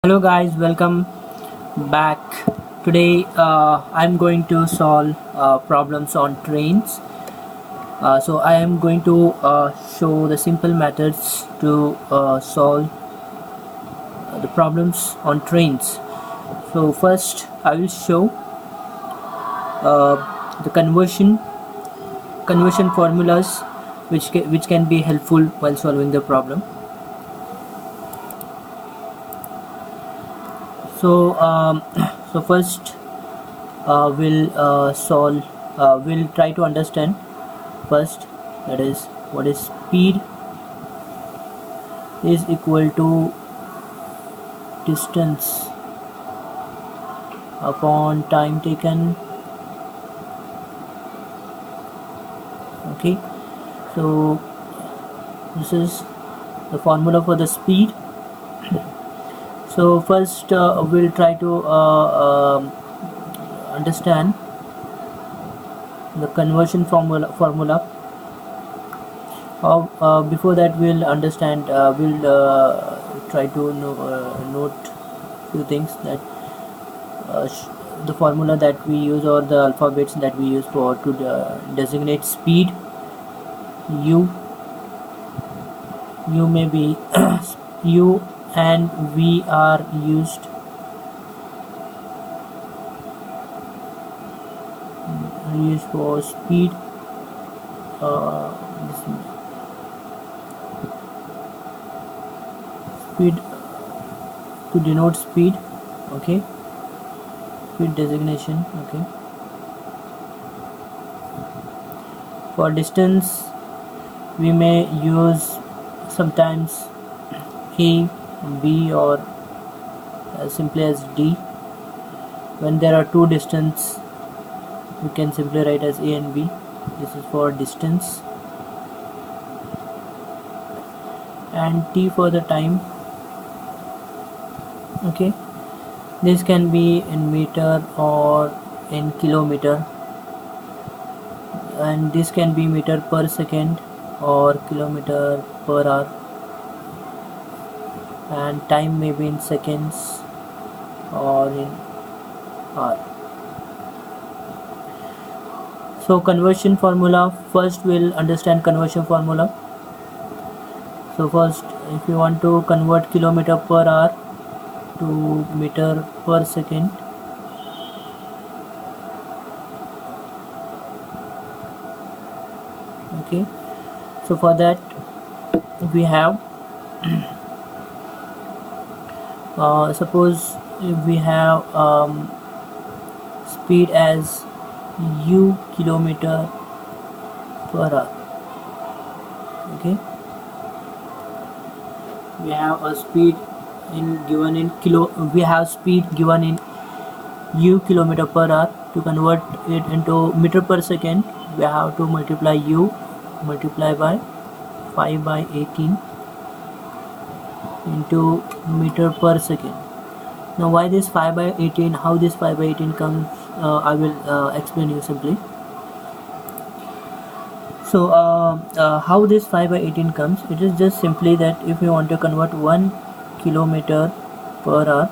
Hello guys, welcome back. Today I'm going to solve problems on trains. So I am going to show the simple methods to solve the problems on trains. So first I will show the conversion formulas which can be helpful while solving the problem. So so first we'll try to understand first, that is, what is speed is equal to distance upon time taken. Okay, so this is the formula for the speed. So first we'll try to understand the conversion formula. Before that we'll try to note few things, that the formula that we use, or the alphabets that we use for to designate speed. U may be U and V are used for speed. Speed to denote speed. Okay, speed designation. Okay, for distance we may use sometimes A, B, or as simply as D. When there are two distance, we can simply write as A and B. This is for distance. And T for the time. Okay, this can be in meter or in kilometer, and this can be meter per second or kilometer per hour, and time may be in seconds or in hour. So conversion formula, first we'll understand conversion formula. So first, if you want to convert kilometer per hour to meter per second, okay, so for that we have suppose if we have speed as U kilometer per hour. Okay, we have a speed given in U kilometer per hour. To convert it into meter per second, we have to multiply U multiply by 5 by 18 into meter per second. Now why this 5 by 18? How this 5 by 18 comes, I will explain you simply. So how this 5 by 18 comes, it is just simply that if you want to convert 1 kilometer per hour,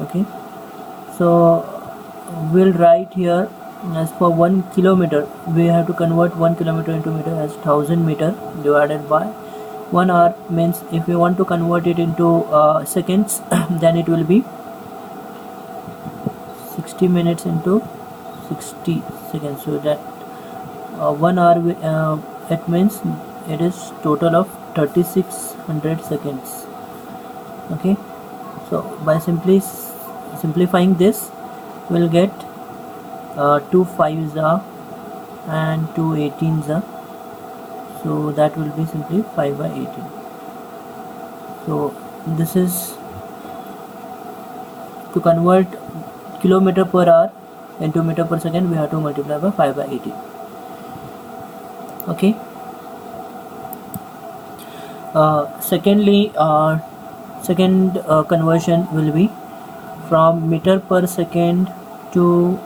okay, so we'll write here as for 1 kilometer, we have to convert 1 kilometer into meter as 1000 meter divided by 1 hour. Means if you want to convert it into seconds, then it will be 60 minutes into 60 seconds. So that 1 hour, it means it is total of 3600 seconds. Okay, so by simplifying this, we'll get 2 5s and 2 18s, so that will be simply 5 by 18. So this is to convert kilometer per hour into meter per second, we have to multiply by 5 by 18. Okay, second conversion will be from meter per second to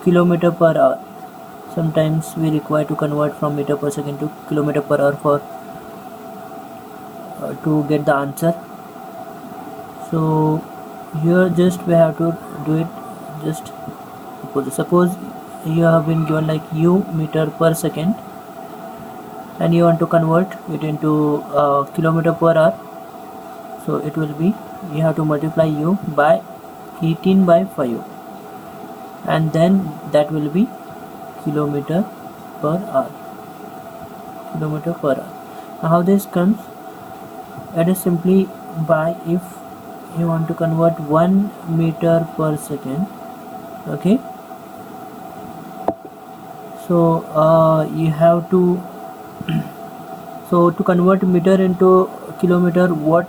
kilometer per hour. Sometimes we require to convert from meter per second to kilometer per hour for to get the answer. So here just we have to do it. Just suppose you have been given like u meter per second, and you want to convert it into kilometer per hour. So it will be, you have to multiply u by 18 by 5, and then that will be kilometer per hour. Kilometer per hour. Now how this comes? It is simply by, if you want to convert 1 meter per second, okay, so you have to so to convert meter into kilometer, what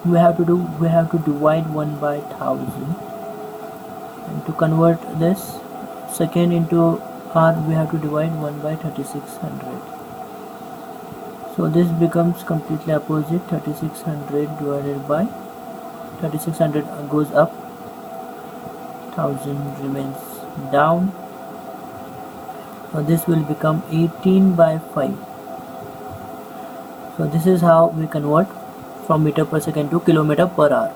we have to do? We have to divide 1 by 1000, and to convert this second into hour, we have to divide 1 by 3600. So this becomes completely opposite. 3600 divided by 3600 goes up, 1000 remains down. So this will become 18 by 5. So this is how we convert from meter per second to kilometer per hour.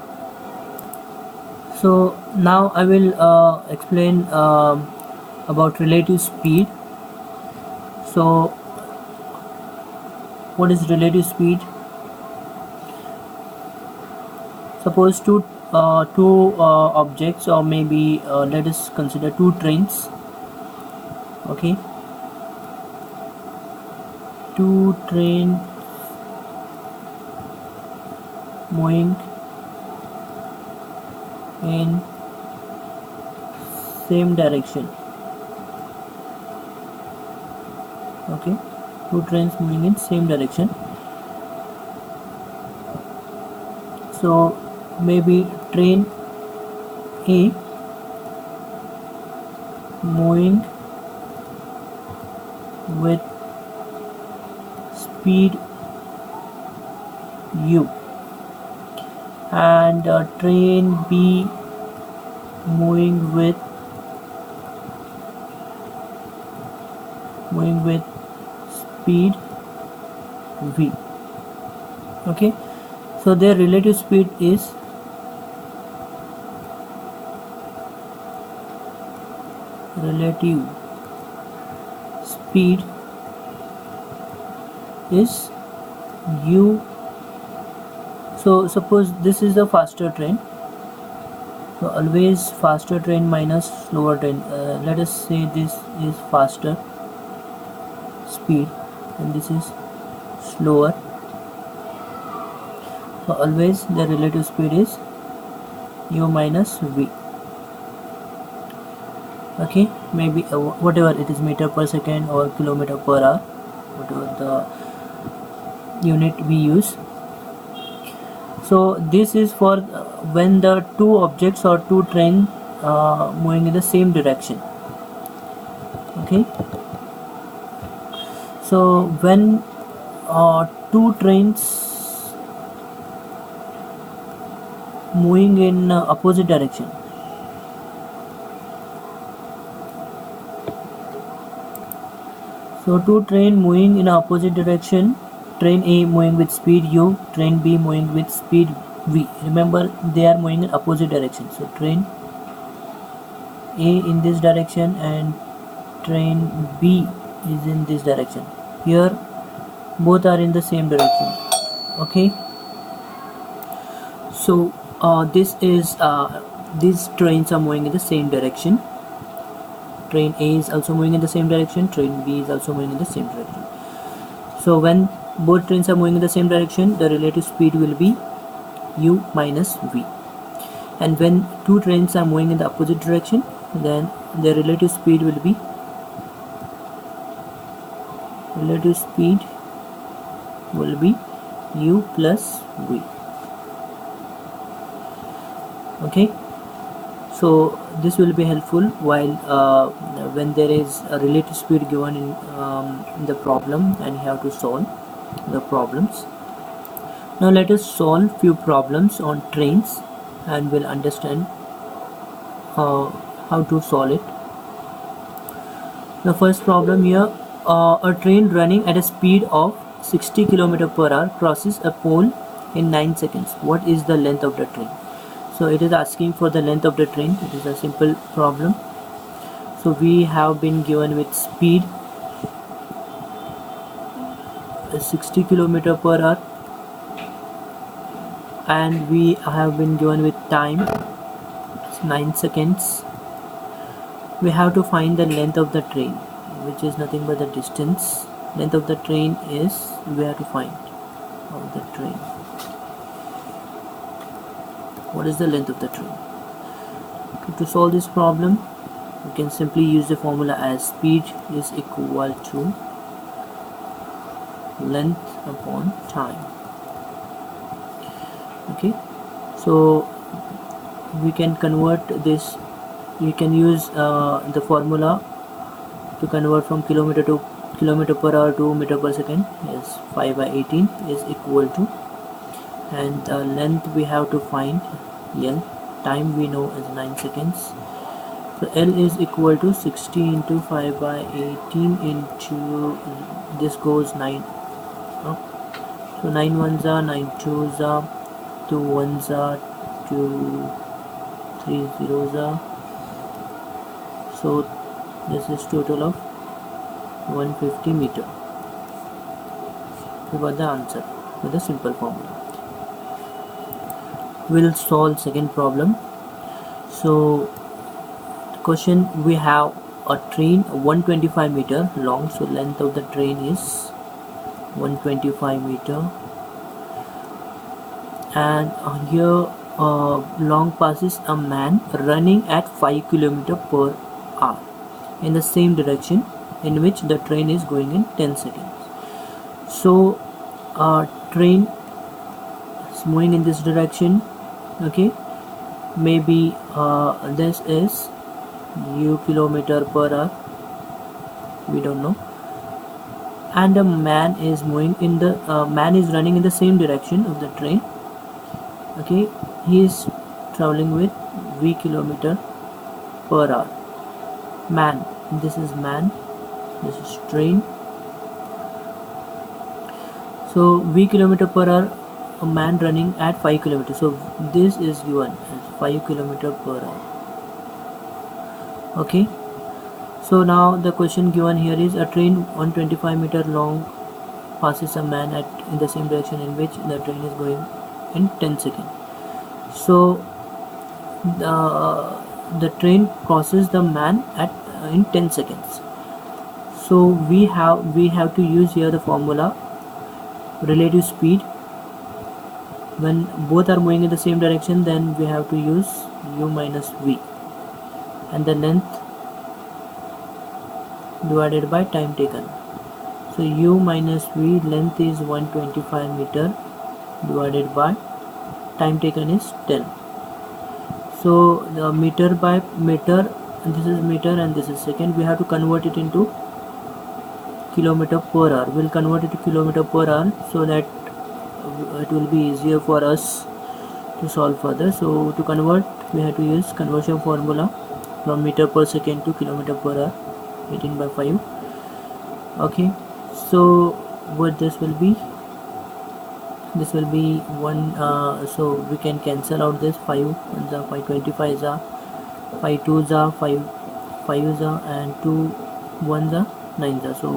So now I will explain about relative speed. So what is relative speed? Suppose two objects, or maybe let us consider two trains. Okay, two trains moving in same direction. Okay, two trains moving in same direction. So maybe train A moving with speed u, and train B moving with speed v. Okay, so their relative speed is u. So suppose this is the faster train, so always faster train minus slower train. Let us say this is faster speed and this is slower, so always the relative speed is u minus v. Okay, maybe whatever it is, meter per second or kilometer per hour, whatever the unit we use. So this is for when the two objects or two trains moving in the same direction. Okay, so when two trains moving in opposite direction, so two trains moving in opposite direction, train A moving with speed u, train B moving with speed v. Remember, they are moving in opposite direction. So train A in this direction and train B is in this direction. Here both are in the same direction. Okay, so this is these trains are moving in the same direction. Train A is also moving in the same direction, train B is also moving in the same direction. So when both trains are moving in the same direction, the relative speed will be u minus v. And when two trains are moving in the opposite direction, then the relative speed will be u plus v. Okay, so this will be helpful while when there is a relative speed given in the problem and you have to solve the problems. Now let us solve few problems on trains and we'll understand how to solve it. The first problem here, a train running at a speed of 60 km/h crosses a pole in 9 seconds. What is the length of the train? So it is asking for the length of the train. It is a simple problem. So we have been given with speed 60 km/h, and we have been given with time 9 seconds. We have to find the length of the train, which is nothing but the distance. Length of the train is, we have to find of the train. What is the length of the train? To solve this problem, we can simply use the formula as speed is equal to length upon time. Okay, so we can convert this. We can use the formula to convert from kilometer per hour to meter per second. Is 5/18 is equal to, and length we have to find L. Time we know is 9 seconds. So L is equal to 60 into 5/18 into, this goes 9. So 9 ones are 9 twos are 2 ones are 2 3 zeros are. So this is total of 150 meter. We got the answer with a simple formula. We'll solve second problem. So the question, we have a train 125 meter long. So length of the train is 125 meter, and here long passes a man running at 5 km/h in the same direction in which the train is going in 10 seconds. So train is moving in this direction. Okay, maybe this is u km/h, we don't know, and a man is moving in the man is running in the same direction of the train. Okay, he is traveling with v km/h. Man, this is man, this is train. So v km/h, a man running at 5 km. So this is given as 5 km/h. Okay, so now the question given here is a train 125 meter long passes a man in the same direction in which the train is going in 10 seconds. So the train crosses the man in 10 seconds. So we have to use here the formula relative speed. When both are moving in the same direction, then we have to use u minus v, and the length divided by time taken. So u minus v, length is 125 meter, divided by time taken is 10. So the meter by meter, and this is meter and this is second, we have to convert it into km/h. We'll convert it to km/h so that it will be easier for us to solve further. So to convert, we have to use conversion formula from meter per second to km/h, 18/5. Okay, so what this will be one, so we can cancel out this 5 ones are 5, 25s are 5, 2s are 5, 5s are, and 2 ones are 9s are. So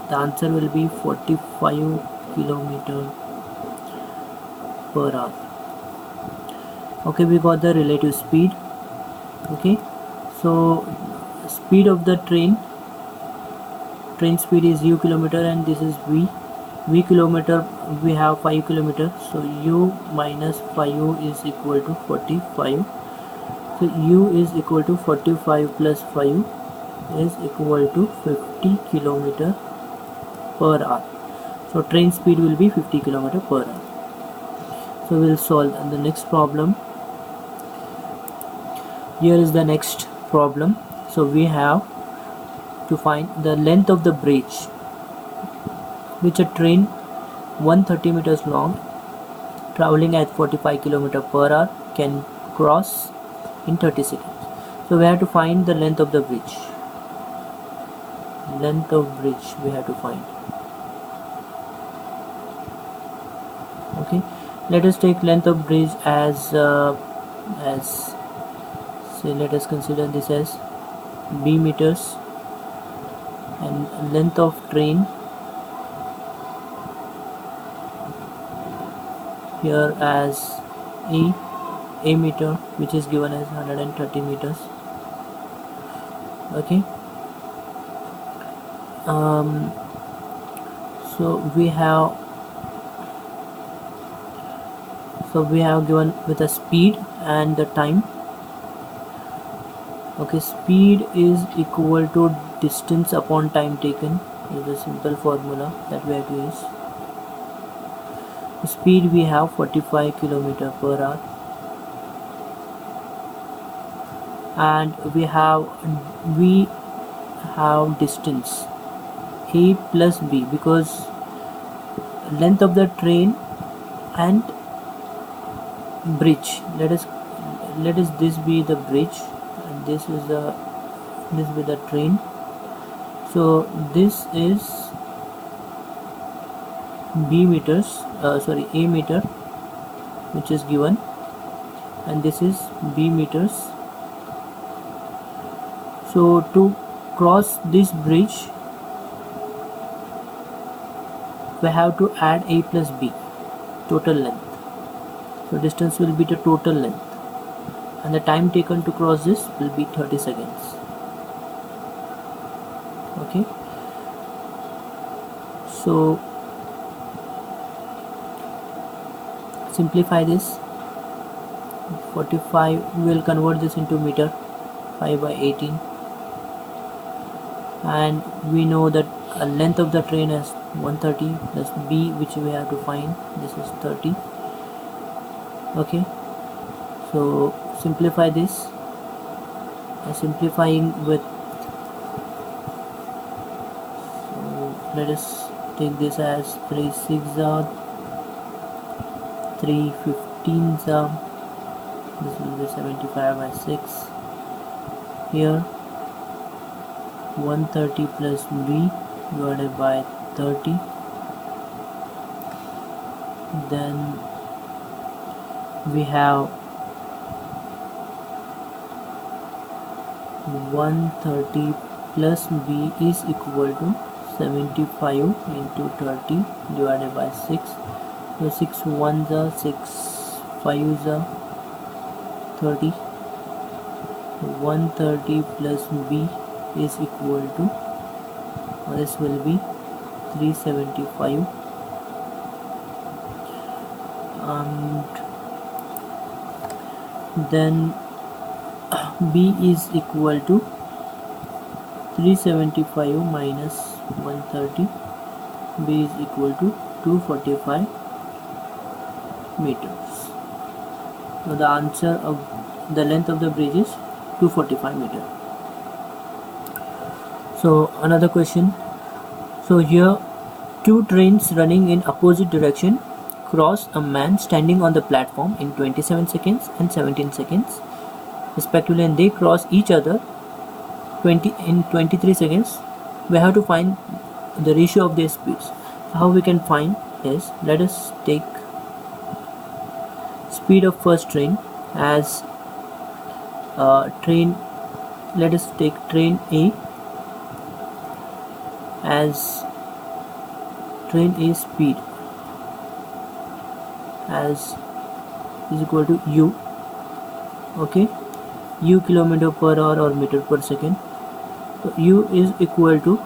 the answer will be 45 km/h. Okay, we got the relative speed. Okay, so speed of the train speed is u kilometer, and this is v kilometer. We have 5 kilometer, so u minus 5 is equal to 45. So u is equal to 45 plus 5 is equal to 50 km/h. So train speed will be 50 km/h. So we'll solve the next problem. Here is the next problem. So we have to find the length of the bridge which a train 130 meters long traveling at 45 km/h can cross in 30 seconds. So we have to find the length of the bridge. Length of bridge we have to find. Okay, let us take length of bridge as say, let us consider this as b meters, and length of train here as a meter, which is given as 130 meters. Okay, so we have given with a speed and the time. Okay, speed is equal to distance upon time taken, is a simple formula that we have to use. Speed we have 45 km per hour, and we have distance a plus b, because length of the train and bridge, let us this be the bridge, and this be the train. So this is b meters, a meter, which is given, and this is b meters. So to cross this bridge we have to add a plus b, total length. So distance will be the total length, and the time taken to cross this will be 30 seconds. Okay, so simplify this. 45, we will convert this into meter, 5 by 18, and we know that length of the train is 130 plus b, which we have to find, this is 30. Okay, so simplify this. Simplifying with, so let us take this as 3 6 are 3 15s are, this will be 75 by 6. Here 130 plus b divided by 30, then we have 130 plus b is equal to 75 into 30 divided by 6. So 6 1s are 6 5s are 30. 130 plus b is equal to, this will be 375, and then b is equal to 375 minus 130, b is equal to 245 meters. So the answer of the length of the bridge is 245 meters. So another question. So here two trains running in opposite direction cross a man standing on the platform in 27 seconds and 17 seconds respectively, and they cross each other in 23 seconds. We have to find the ratio of their speeds. How we can find is, let us take speed of first train as train, let us take train A as train A speed as is equal to u. Okay, u kilometer per hour or meter per second. So u is equal to,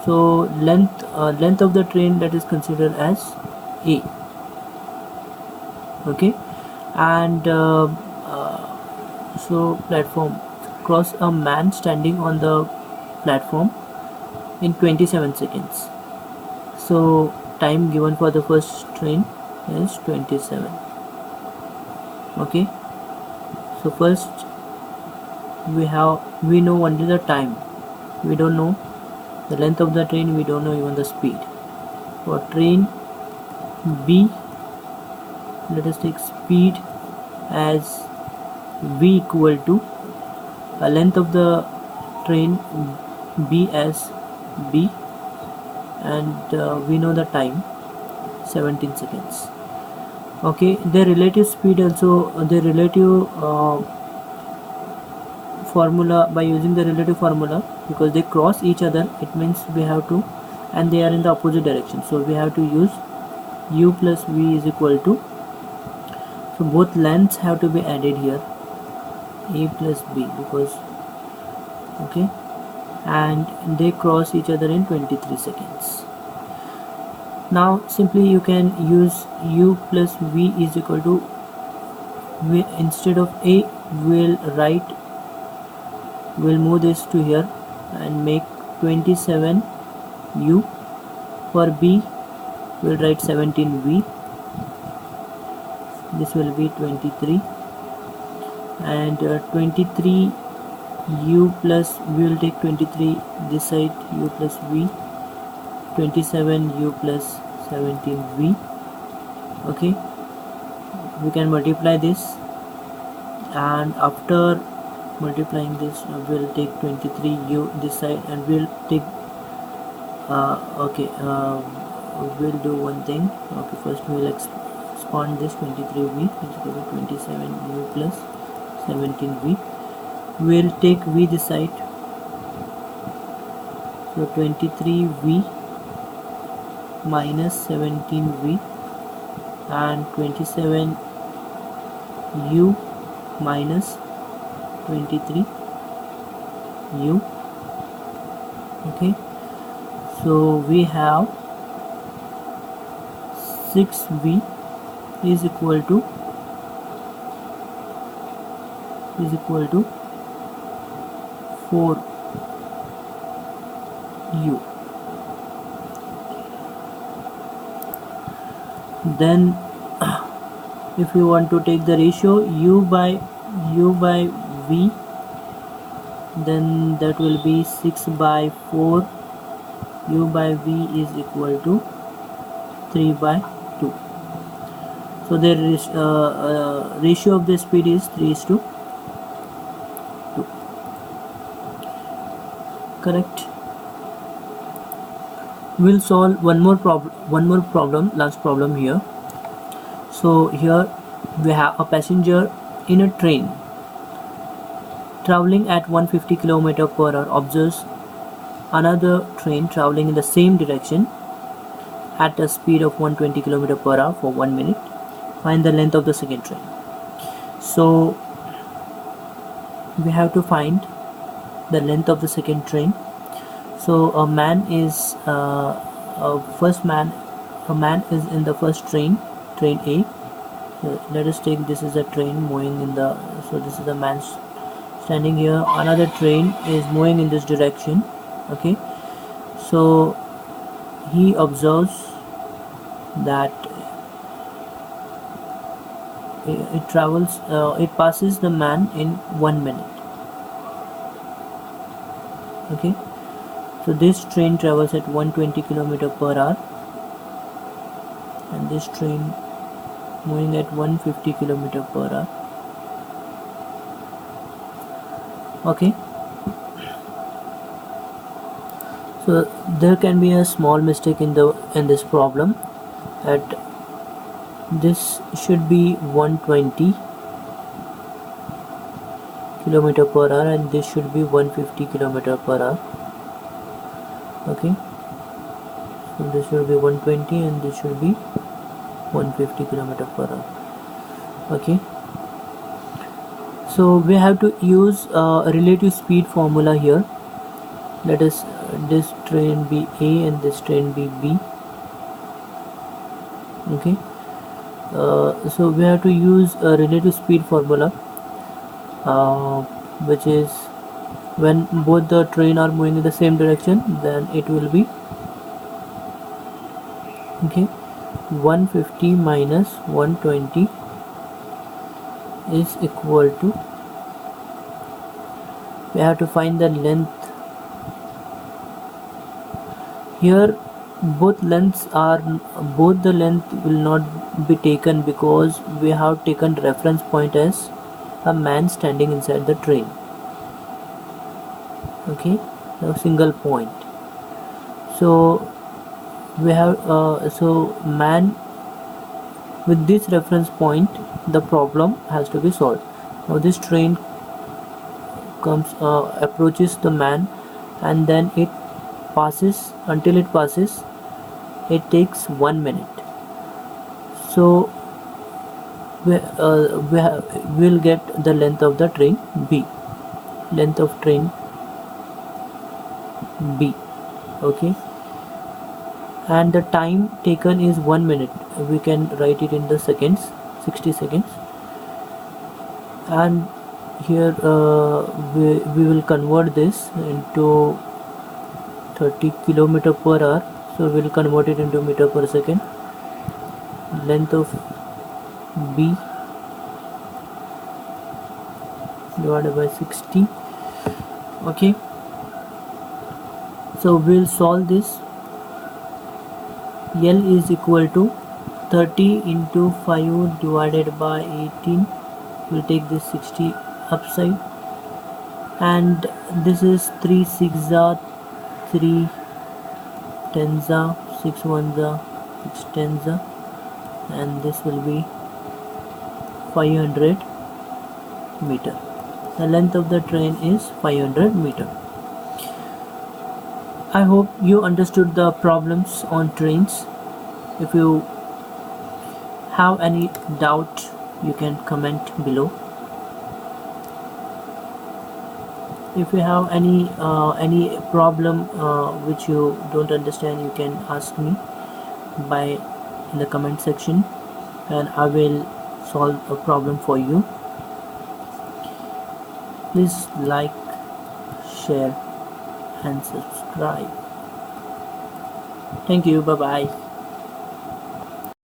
so length of the train, that is considered as a. Okay, and so platform, cross a man standing on the platform in 27 seconds. So time given for the first train is 27. Okay, so first we know only the time, we don't know the length of the train, we don't know even the speed. For train B, let us take speed as v equal to length of the train B as b, and we know the time 17 seconds. Okay, their relative speed also, their relative formula, by using the relative formula, because they cross each other, it means we have to, and they are in the opposite direction, so we have to use u plus v is equal to, so both lengths have to be added here, a plus b, because okay, and they cross each other in 23 seconds. Now simply you can use u plus v is equal to, instead of a we'll move this to here and make 27 u. For b we'll write 17 v, this will be 23, and 23 u plus, we will take 23 this side, u plus v, 27 u plus 17 v. Okay, we can multiply this, and after multiplying this we'll take 23 u this side, and we'll take we'll do one thing. Okay, first we'll expand this 23v is equal to 27 u plus 17v. We'll take v this side, so 23v minus 17v, and 27 u minus 23 u. Okay, so we have 6v is equal to 4u. Then if you want to take the ratio u by v, then that will be 6 by 4, u by v is equal to 3 by 2. So the ratio of the speed is 3:2. Correct. We'll solve one more problem, last problem here. So here we have a passenger in a train traveling at 150 km per hour observes another train traveling in the same direction at a speed of 120 km per hour for 1 minute. Find the length of the second train. So we have to find the length of the second train. So a man is in the first train A. So let us take, this is a train moving in the, so this is a man standing here, another train is moving in this direction. Okay, so he observes that it passes the man in 1 minute. Okay, so this train travels at 120 km per hour, and this train moving at 150 km per hour. Okay, so there can be a small mistake in this problem, that this should be 120 km per hour and this should be 150 km per hour. Okay, so this should be 120 and this should be 150 km per hour. Okay, so we have to use a relative speed formula here. Let us this train be A and this train be B. Okay, so we have to use a relative speed formula, which is when both the train are moving in the same direction, then it will be, okay, 150 minus 120 is equal to, we have to find the length. Here both the length will not be taken because we have taken reference point as a man standing inside the train. Okay, a single point. So we have man With this reference point, the problem has to be solved. Now this train approaches the man, and then it passes. Until it passes, it takes 1 minute. So we'll get the length of the train B. Length of train B. Okay, and the time taken is 1 minute. We can write it in the seconds, 60 seconds. And here we will convert this into 30 kilometer per hour, so we will convert it into meter per second. Length of B divided by 60. Okay, so we'll solve this. L is equal to 30 into 5 divided by 18. We'll take this 60 upside, and this is 3 6 are 3 10s are 6 1s are 6 10s are, and this will be 500 meter. The length of the train is 500 meter. I hope you understood the problems on trains. If you have any doubt, you can comment below. If you have any problem which you don't understand, you can ask me in the comment section, and I will solve a problem for you. Please like, share and subscribe. Thank you. Bye bye.